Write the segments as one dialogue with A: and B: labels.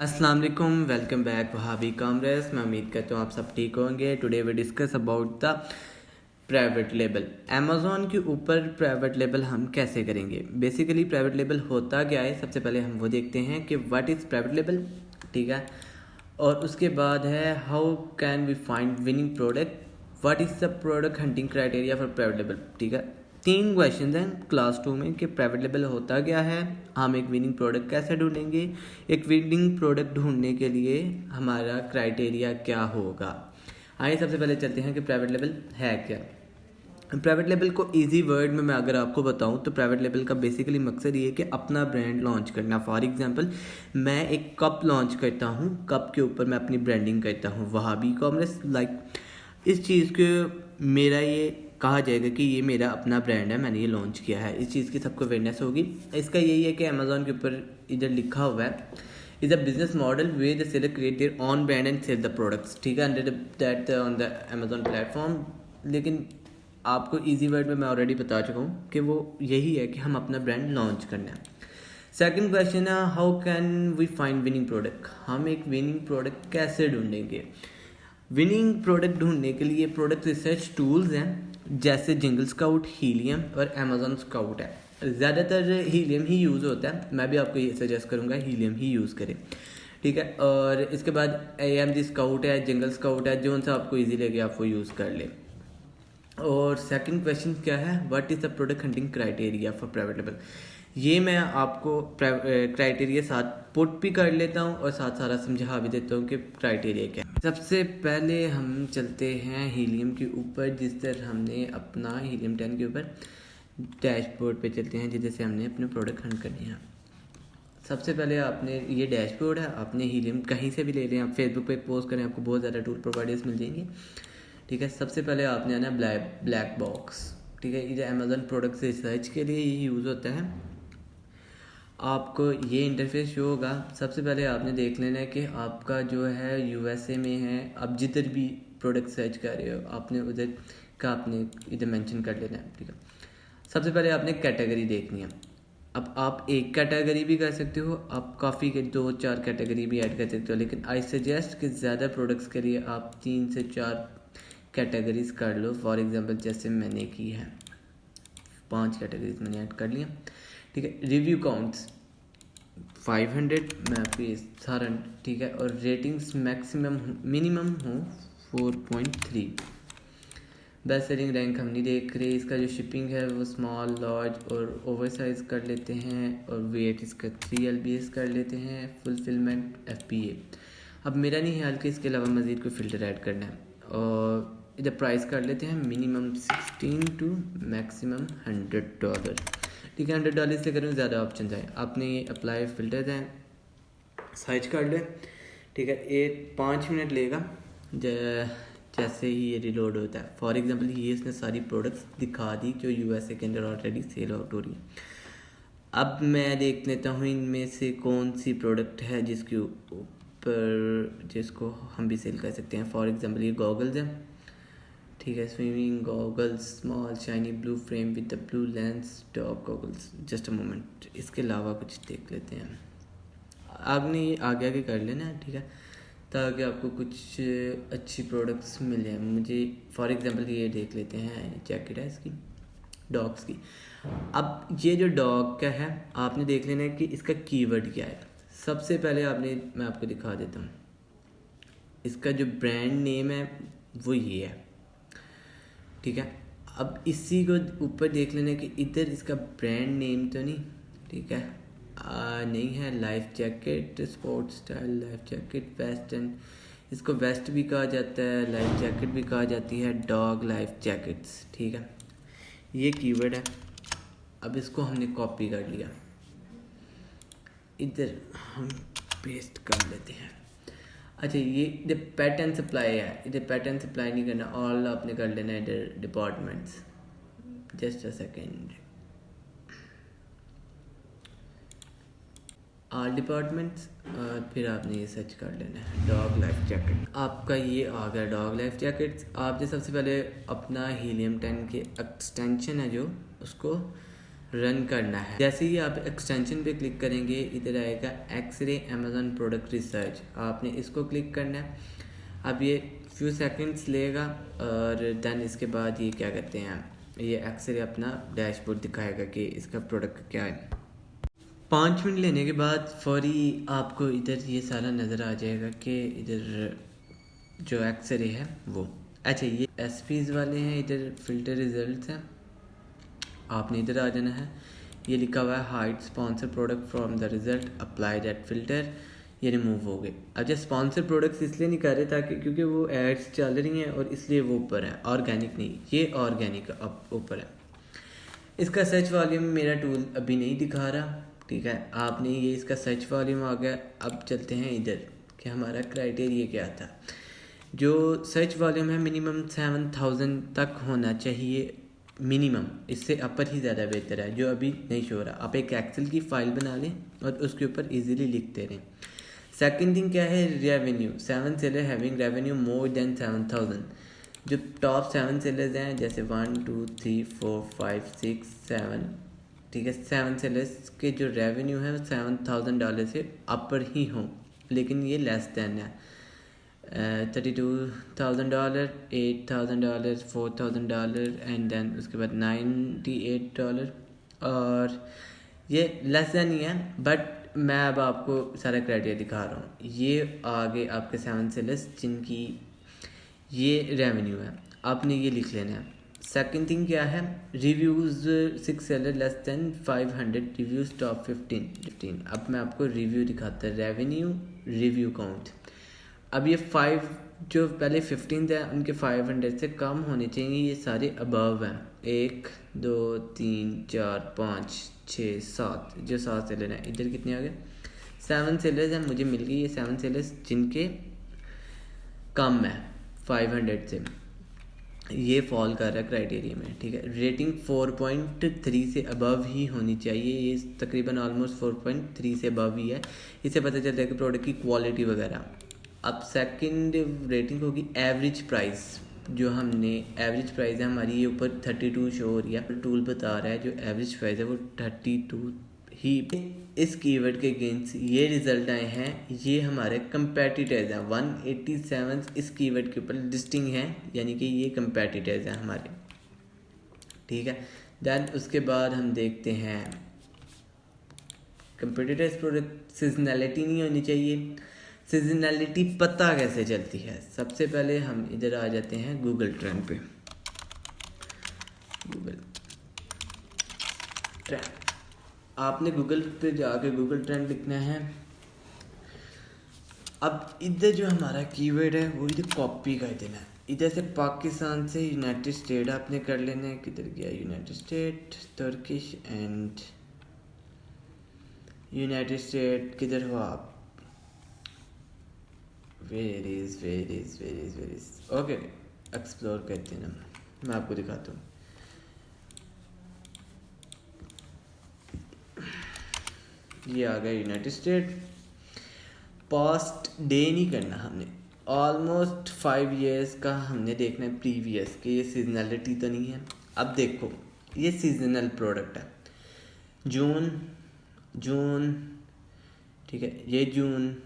A: अस्सलाम वालेकुम, welcome back Wahhabi कामरेस। मैं उम्मीद करता हूँ आप सब ठीक होंगे। Today we discuss about the private label. Amazon के ऊपर प्राइवेट लेबल हम कैसे करेंगे। बेसिकली प्राइवेट लेबल होता क्या है, सबसे पहले हम वो देखते हैं कि व्हाट इज़ प्राइवेट लेबल, ठीक है। और उसके बाद है how can we find winning product, what is the product hunting criteria for private label, ठीक है। 3 क्वेश्चन हैं क्लास 2 में कि प्राइवेट लेबल होता क्या है, हम एक विनिंग प्रोडक्ट कैसे ढूंढेंगे, एक विनिंग प्रोडक्ट ढूंढने के लिए हमारा क्राइटेरिया क्या होगा। आइए सबसे पहले चलते हैं कि प्राइवेट लेबल है क्या। प्राइवेट लेबल को इजी वर्ड में मैं अगर आपको बताऊं तो प्राइवेट लेबल का बेसिकली मकसद ये है कि अपना ब्रांड लॉन्च करना। फॉर एग्जांपल मैं एक कप लॉन्च करता हूं, कप के ऊपर मैं अपनी ब्रांडिंग करता हूं वहाबी कॉमर्स, लाइक इस चीज़ को मेरा ये कहा जाएगा कि ये मेरा अपना ब्रांड है, मैंने ये लॉन्च किया है, इस चीज़ की सबको अवेयरनेस होगी। इसका यही है कि अमेज़ॉन के ऊपर इधर लिखा हुआ है is a business model way the seller create their own brand and sell the products, ठीक है, under that on the Amazon platform. लेकिन आपको इजी वर्ड में मैं ऑलरेडी बता चुका हूँ कि वो यही है कि हम अपना ब्रांड लॉन्च करना है। सेकंड क्वेश्चन है how can we find winning product, हम एक विनिंग प्रोडक्ट कैसे ढूंढेंगे। विनिंग प्रोडक्ट ढूंढने के लिए प्रोडक्ट रिसर्च टूल्स हैं जैसे जिंगल स्काउट, हीलियम और अमेज़ॉन स्काउट है। ज़्यादातर हीलियम ही यूज़ होता है, मैं भी आपको ये सजेस्ट करूँगा हीलियम ही यूज़ करें, ठीक है। और इसके बाद AMG स्काउट है, जिंगल स्काउट है, जो सा आपको ईजी लगे आप वो यूज़ कर लें। और सेकंड क्वेश्चन क्या है, what is the product hunting criteria for private label. ये मैं आपको क्राइटेरिया साथ पुट भी कर लेता हूँ और साथ सारा समझा भी देता हूँ कि क्राइटेरिया क्या है। सबसे पहले हम चलते हैं हीलियम के ऊपर, जिस तरह हमने अपना हीलियम 10 के ऊपर डैशबोर्ड पे चलते हैं जिधर से हमने अपने प्रोडक्ट हंट करने हैं। सबसे पहले आपने ये डैशबोर्ड है, आपने हीलियम कहीं से भी ले लें, आप फेसबुक पे पोस्ट करें, आपको बहुत ज़्यादा टूल प्रोवाइडर्स मिल जाएंगे, ठीक है। सबसे पहले आपने आना ब्लैक बॉक्स, ठीक है। ये अमेज़ॉन प्रोडक्ट रिसर्च के लिए ये यूज़ होता है। आपको ये इंटरफेस शो होगा। सबसे पहले आपने देख लेना है कि आपका जो है USA में है, आप जिधर भी प्रोडक्ट सर्च कर रहे हो आपने उधर का आपने इधर मेंशन कर लेना है, ठीक है। सबसे पहले आपने कैटेगरी देखनी है। अब आप एक कैटेगरी भी कर सकते हो, आप काफ़ी के 2-4 कैटेगरी भी ऐड कर सकते हो, लेकिन आई सजेस्ट कि ज़्यादा प्रोडक्ट्स के लिए आप 3 से 4 कैटेगरीज कर लो। फॉर एग्जांपल जैसे मैंने की है 5 कैटेगरीज मैंने ऐड कर लिया, ठीक है। रिव्यू काउंट्स 500 मैं आपको ये सारा, ठीक है। और रेटिंग्स मैक्सिमम मिनिमम हो 4.3। बेस्ट सेलिंग रैंक हम नहीं देख रहे, इसका जो शिपिंग है वो स्मॉल, लार्ज और ओवर साइज कर लेते हैं, और वेट इसका 3 LBS कर लेते हैं, फुलफिलमेंट FBA। अब मेरा नहीं ख्याल कि इसके अलावा मज़ीद कोई फ़िल्टर ऐड करना है। और इधर प्राइस कर लेते हैं मिनिमम 16 टू मैक्सिमम $100, ठीक है। $100 से करूँ ज़्यादा ऑप्शन आए। आपने ये अप्लाई फ़िल्टर हैं सर्च कर ले, ठीक है। ये 5 मिनट लेगा जैसे ही ये रिलोड होता है। फॉर एग्जांपल ये इसने सारी प्रोडक्ट्स दिखा दी जो USA के अंदर ऑलरेडी सेल आउट हो रही है। अब मैं देख लेता हूँ इनमें से कौन सी प्रोडक्ट है जिसके ऊपर जिसको हम भी सेल कर सकते हैं। फॉर एग्जांपल ये गॉगल्स हैं, ठीक है। Swimming goggles, small shiny blue frame with the blue lens, top goggles. Just a moment, इसके अलावा कुछ देख लेते हैं। आपने ये आगे आगे कर लेना है, ठीक है, ताकि आपको कुछ अच्छी प्रोडक्ट्स मिल जाए। मुझे फॉर एग्जांपल ये देख लेते हैं, जैकेट है इसकी डॉग्स की। अब ये जो डॉग का है आपने देख लेना है कि इसका कीवर्ड क्या है। सबसे पहले मैं आपको दिखा देता हूँ, इसका जो ब्रांड नेम है वो ये है, ठीक है। अब इसी को ऊपर देख लेना कि इधर इसका ब्रांड नेम तो नहीं, ठीक है, नहीं है। Life jacket, sports style life jacket, vest and, इसको वेस्ट भी कहा जाता है, लाइफ जैकेट भी कहा जाती है, डॉग लाइफ जैकेट्स, ठीक है। ये कीवर्ड है। अब इसको हमने कॉपी कर लिया, इधर हम पेस्ट कर लेते हैं। अच्छा, ये इधर पैटर्न सप्लाई है, इधर पैटर्न सप्लाई नहीं करना, ऑल आपने कर लेना है इधर departments. Just a second, all departments, और फिर आपने ये सर्च कर लेना है डॉग लाइफ जैकेट। आपका ये आ गया डॉग लाइफ जैकेट्स। आपने सबसे पहले अपना हीलियम 10 के एक्सटेंशन है जो उसको रन करना है। जैसे ही आप एक्सटेंशन पे क्लिक करेंगे इधर आएगा एक्सरे अमेज़न प्रोडक्ट रिसर्च, आपने इसको क्लिक करना है। अब ये फ्यू सेकंड्स लेगा और देन इसके बाद ये क्या कहते हैं, ये एक्सरे अपना डैशबोर्ड दिखाएगा कि इसका प्रोडक्ट क्या है। 5 मिनट लेने के बाद फौरी आपको इधर ये सारा नज़र आ जाएगा कि इधर जो एक्सरे है वो। अच्छा, ये एसपीज़ वाले हैं, इधर फिल्टर रिजल्ट्स हैं, आपने इधर आ जाना है। ये लिखा हुआ है hide sponsor product from the result, apply that filter, ये रिमूव हो गए। अब जब स्पॉन्सर प्रोडक्ट्स इसलिए नहीं कर रहे ताकि क्योंकि वो एड्स चल रही हैं और इसलिए वो ऊपर है, ऑर्गेनिक नहीं, ये ऑर्गेनिक अब ऊपर है। इसका सर्च वॉल्यूम मेरा टूल अभी नहीं दिखा रहा, ठीक है। आपने ये इसका सर्च वॉल्यूम आ गया। अब चलते हैं इधर कि हमारा क्राइटेरिया क्या था। जो सर्च वॉल्यूम है मिनिमम 7000 तक होना चाहिए मिनिमम, इससे अपर ही ज़्यादा बेहतर है, जो अभी नहीं शो रहा। आप एक एक्सेल की फ़ाइल बना लें और उसके ऊपर इजीली लिखते रहें। सेकंड थिंग क्या है, revenue. 7 seller having revenue more than 7000। जो टॉप 7 सेलर्स हैं जैसे 1 2 3 4 5 6 7, ठीक है, 7 सेलर्स के जो रेवेन्यू है वो $7000 से अपर ही हों, लेकिन ये लेस दैन है। $32,000, $8,000, $4,000 एंड देन उसके बाद $98 और ये लेस दैन ही है। बट मैं अब आपको सारा क्राइटेरिया दिखा रहा हूँ। ये आगे आपके 7 सेलर्स जिनकी ये रेवेन्यू है, आपने ये लिख लेना है। सेकंड थिंग क्या है, reviews 6 seller less than 500 reviews top 15। अब मैं आपको रिव्यू दिखाता है, रेवेन्यू रिव्यू काउंट। अब ये 5 जो पहले 15 हैं उनके 500 से कम होने चाहिए, ये सारे अबव हैं। 1 2 3 4 5 6 7, जो 7 सेलर हैं। इधर कितने आ गए, 7 सेलर्स हैं, मुझे मिल गई ये 7 सेलर्स जिनके कम है 500 से, ये फॉल कर रहा है क्राइटेरिया में, ठीक है। रेटिंग 4.3 से अबव ही होनी चाहिए, ये तकरीबन ऑलमोस्ट 4.3 से अबव ही है। इससे पता चलता है कि प्रोडक्ट की क्वालिटी वगैरह। अब सेकंड रेटिंग होगी एवरेज प्राइस। जो हमने एवरेज प्राइस है हमारी, ये ऊपर 32 शो हो रही है, टूल बता रहा है जो एवरेज प्राइस है वो 32 ही। इस कीवर्ड के अगेंस्ट ये रिजल्ट आए हैं, ये हमारे कंपेटिटर्स हैं। 187 इस कीवर्ड के ऊपर लिस्टिंग है, यानी कि ये कंपेटिटर्स हैं हमारे, ठीक है। दैन उसके बाद हम देखते हैं कंपेटिटर्स प्रोडक्ट सीजनैलिटी नहीं होनी चाहिए। सीजनैलिटी पता कैसे चलती है, सबसे पहले हम इधर आ जाते हैं गूगल ट्रेंड पे। गूगल ट्रेंड, आपने गूगल पे जाके गूगल ट्रेंड लिखना है। अब इधर जो हमारा कीवर्ड है वो इधर कॉपी कर देना है। इधर से पाकिस्तान से यूनाइटेड स्टेट आपने कर लेना है। किधर गया United state, Turkish and United state, किधर हो आप, वेर इज ओके, एक्सप्लोर करते हैं ना, मैं आपको दिखाता हूँ। ये आ गया यूनाइटेड स्टेट। पास्ट डे नहीं करना हमने, ऑलमोस्ट 5 years का हमने देखना है प्रीवियस, कि ये सीजनलिटी तो नहीं है। अब देखो ये सीजनल प्रोडक्ट है, जून, ठीक है, ये जून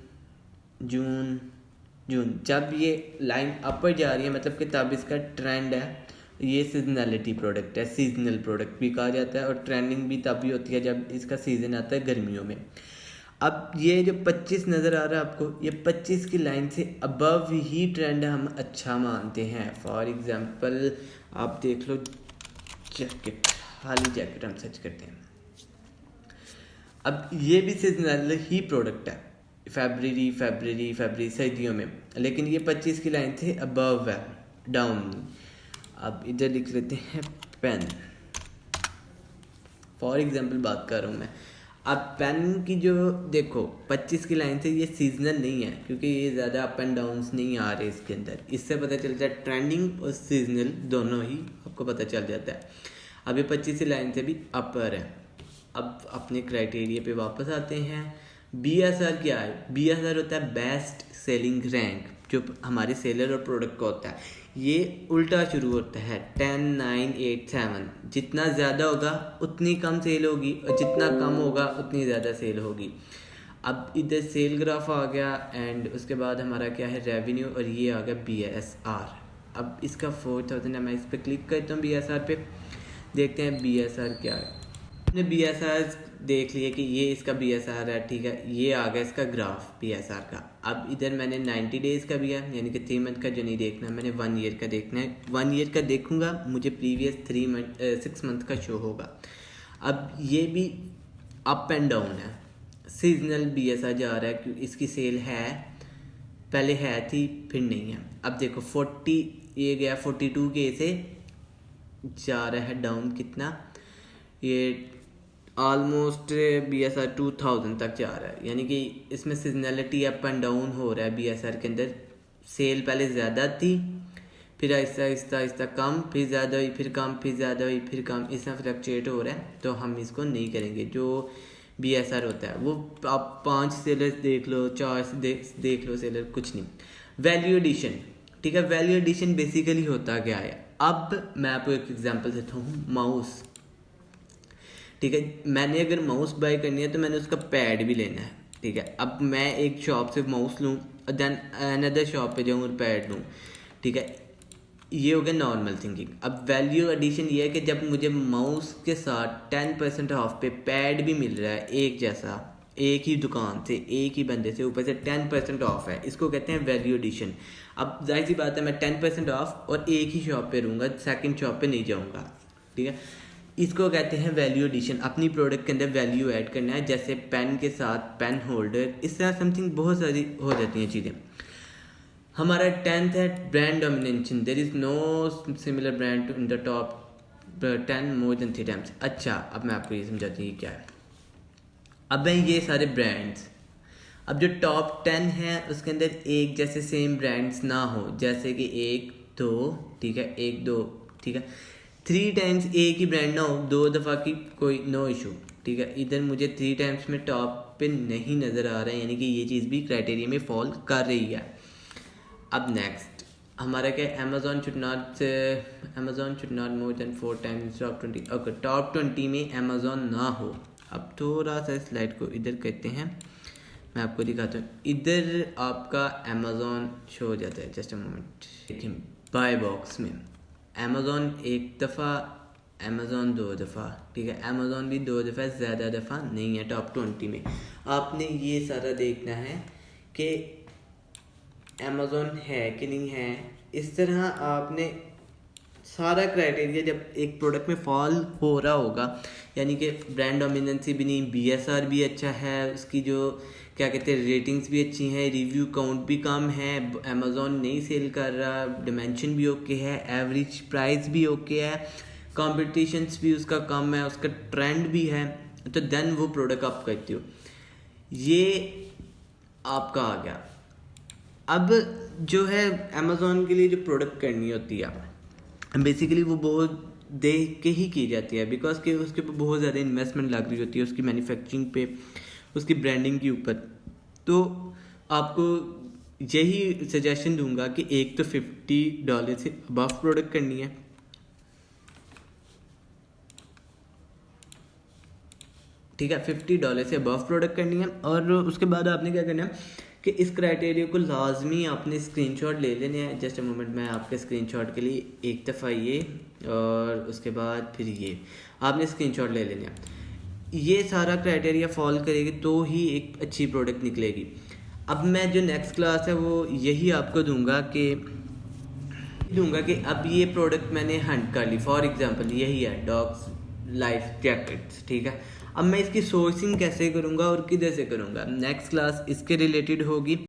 A: जब ये लाइन अपर जा रही है मतलब कि तब इसका ट्रेंड है। ये सीजनलिटी प्रोडक्ट है, सीजनल प्रोडक्ट भी कहा जाता है, और ट्रेंडिंग भी तब भी होती है जब इसका सीज़न आता है गर्मियों में। अब ये जो 25 नज़र आ रहा है आपको, ये 25 की लाइन से अबव ही ट्रेंड हम अच्छा मानते हैं। फॉर एग्जांपल आप देख लो जैकेट, खाली जैकेट हम सर्च करते हैं। अब ये भी सीजनल ही प्रोडक्ट है, फरवरी सर्दियों में, लेकिन ये 25 की लाइन से अबव है, डाउन। अब इधर लिख लेते हैं पेन, फॉर एग्जांपल बात कर रहा हूँ मैं। अब पेन की जो देखो 25 की लाइन से ये सीजनल नहीं है, क्योंकि ये ज़्यादा अप एंड डाउन्स नहीं आ रहे इसके अंदर। इससे पता चलता है ट्रेंडिंग और सीजनल दोनों ही आपको पता चल जाता है। अब ये 25 की लाइन से भी अपर है। अब अपने क्राइटेरिया पे वापस आते हैं। BSR क्या है, BSR होता है बेस्ट सेलिंग रैंक, जो हमारे सेलर और प्रोडक्ट का होता है, ये उल्टा शुरू होता है 10, 9, 8, 7। जितना ज़्यादा होगा उतनी कम सेल होगी और जितना कम होगा उतनी ज़्यादा सेल होगी। अब इधर सेल ग्राफ आ गया एंड उसके बाद हमारा क्या है रेवेन्यू, और ये आ गया BSR। अब इसका 4000 है, मैं इस पर क्लिक करता हूँ BSR पे, देखते हैं BSR क्या है। हमने BSR देख लिया कि ये इसका BSR है, ठीक है, ये आ गया इसका ग्राफ BSR का। अब इधर मैंने 90 डेज़ का भी है, यानी कि 3 मंथ का जो नहीं देखना, मैंने 1 ईयर का देखना है। 1 ईयर का देखूंगा, मुझे प्रीवियस 6 मंथ का शो होगा। अब ये भी अप एंड डाउन है, सीजनल BSR जा रहा है क्योंकि इसकी सेल है, पहले है थी फिर नहीं है। अब देखो 40 ये गया 42K से जा रहा है डाउन, कितना ये ऑलमोस्ट BSR 2000 तक जा रहा है, यानी कि इसमें सीजनलिटी अप एंड डाउन हो रहा है BSR के अंदर। सेल पहले ज़्यादा थी, फिर आहिस्ता आहिस्ता कम, फिर ज़्यादा हुई, फिर कम, फिर ज़्यादा हुई, फिर कम, इसमें फ्लक्चुएट हो रहा है। तो हम इसको नहीं करेंगे। जो BSR होता है वो आप 5 सेलर देख लो, 4 देख लो सेलर, कुछ नहीं। वैल्यू एडिशन, ठीक है, वैल्यू एडिशन बेसिकली होता क्या है। अब मैं आपको एक एग्जांपल देता हूँ, माउस, ठीक है, मैंने अगर माउस बाय करनी है तो मैंने उसका पैड भी लेना है, ठीक है। अब मैं एक शॉप से माउस लूँ और देन अनदर शॉप पे जाऊँ और पैड लूँ, ठीक है, ये हो गया नॉर्मल थिंकिंग। अब वैल्यू एडिशन ये है कि जब मुझे माउस के साथ 10% ऑफ पे पैड भी मिल रहा है एक जैसा, एक ही दुकान से, एक ही बंदे से, ऊपर से 10% ऑफ है, इसको कहते हैं वैल्यू एडिशन। अब जाहिर सी बात है मैं 10% ऑफ और एक ही शॉप पे रहूँगा, सेकंड शॉप पे नहीं जाऊँगा, ठीक है। इसको कहते हैं वैल्यू एडिशन। अपनी प्रोडक्ट के अंदर वैल्यू ऐड करना है, जैसे पेन के साथ पेन होल्डर, इस तरह समथिंग बहुत सारी हो जाती हैं चीज़ें। हमारा 10th है brand domination. There is no similar brand in the top 10 more than 3 times. अच्छा, अब मैं आपको ये समझाती हूँ क्या है। अब मैं ये सारे ब्रांड्स, अब जो टॉप 10 है उसके अंदर एक जैसे सेम ब्रांड्स ना हो, जैसे कि 1, 2, ठीक है, 1, 2, ठीक है, 3 टाइम्स एक ही ब्रांड ना हो, 2 दफ़ा की कोई नो इशू, ठीक है। इधर मुझे 3 टाइम्स में टॉप पे नहीं नज़र आ रहा है, यानी कि ये चीज़ भी क्राइटेरिया में फॉल कर रही है। अब नेक्स्ट हमारा क्या, Amazon should not more than 4 times top 20। Okay, top 20 में अमेज़ॉन ना हो। अब थोड़ा सा स्लाइड को इधर करते हैं, मैं आपको दिखाता हूँ। इधर आपका अमेज़ॉन शो हो जाता है, जस्ट अ मोमेंट। देखिए बाय बॉक्स में अमेज़ॉन 1 दफ़ा, अमेज़ॉन 2 दफ़ा, ठीक है, अमेज़ॉन भी 2 दफ़ा, ज़्यादा दफ़ा नहीं है टॉप 20 में। आपने ये सारा देखना है कि अमेज़ॉन है कि नहीं है। इस तरह आपने सारा क्राइटेरिया जब एक प्रोडक्ट में फॉल हो रहा होगा, यानी कि ब्रांड डोमिनेंसी भी नहीं, BSR भी अच्छा है, उसकी जो क्या कहते हैं रेटिंग्स भी अच्छी हैं, रिव्यू काउंट भी कम है, अमेज़ॉन नहीं सेल कर रहा, डिमेंशन भी ओके है, एवरेज प्राइस भी ओके है, कॉम्पिटिशन्स भी उसका कम है, उसका ट्रेंड भी है, तो देन वो प्रोडक्ट आप करते हो। ये आपका आ गया। अब जो है अमेज़ॉन के लिए जो प्रोडक्ट करनी होती है बेसिकली वो बहुत देख के ही की जाती है, बिकॉज कि उसके ऊपर बहुत ज़्यादा इन्वेस्टमेंट लग रही होती है, उसकी मैन्युफैक्चरिंग पे, उसकी ब्रांडिंग के ऊपर। तो आपको यही सजेशन दूंगा कि एक तो $50 से अबव प्रोडक्ट करनी है, ठीक है, $50 से अबव प्रोडक्ट करनी है। और उसके बाद आपने क्या करना है कि इस क्राइटेरिया को लाजमी आपने स्क्रीनशॉट ले लेने हैं। जस्ट अ मोमेंट, मैं आपके स्क्रीनशॉट के लिए एक दफ़ा ये और उसके बाद फिर ये आपने स्क्रीनशॉट ले लेने हैं। ये सारा क्राइटेरिया फॉलो करेगी तो ही एक अच्छी प्रोडक्ट निकलेगी। अब मैं जो नेक्स्ट क्लास है वो यही आपको दूंगा कि अब ये प्रोडक्ट मैंने हंट कर ली, फॉर एग्जांपल यही है डॉग्स लाइफ जैकेट्स, ठीक है। अब मैं इसकी सोर्सिंग कैसे करूँगा और किधर से करूँगा, नेक्स्ट क्लास इसके रिलेटेड होगी।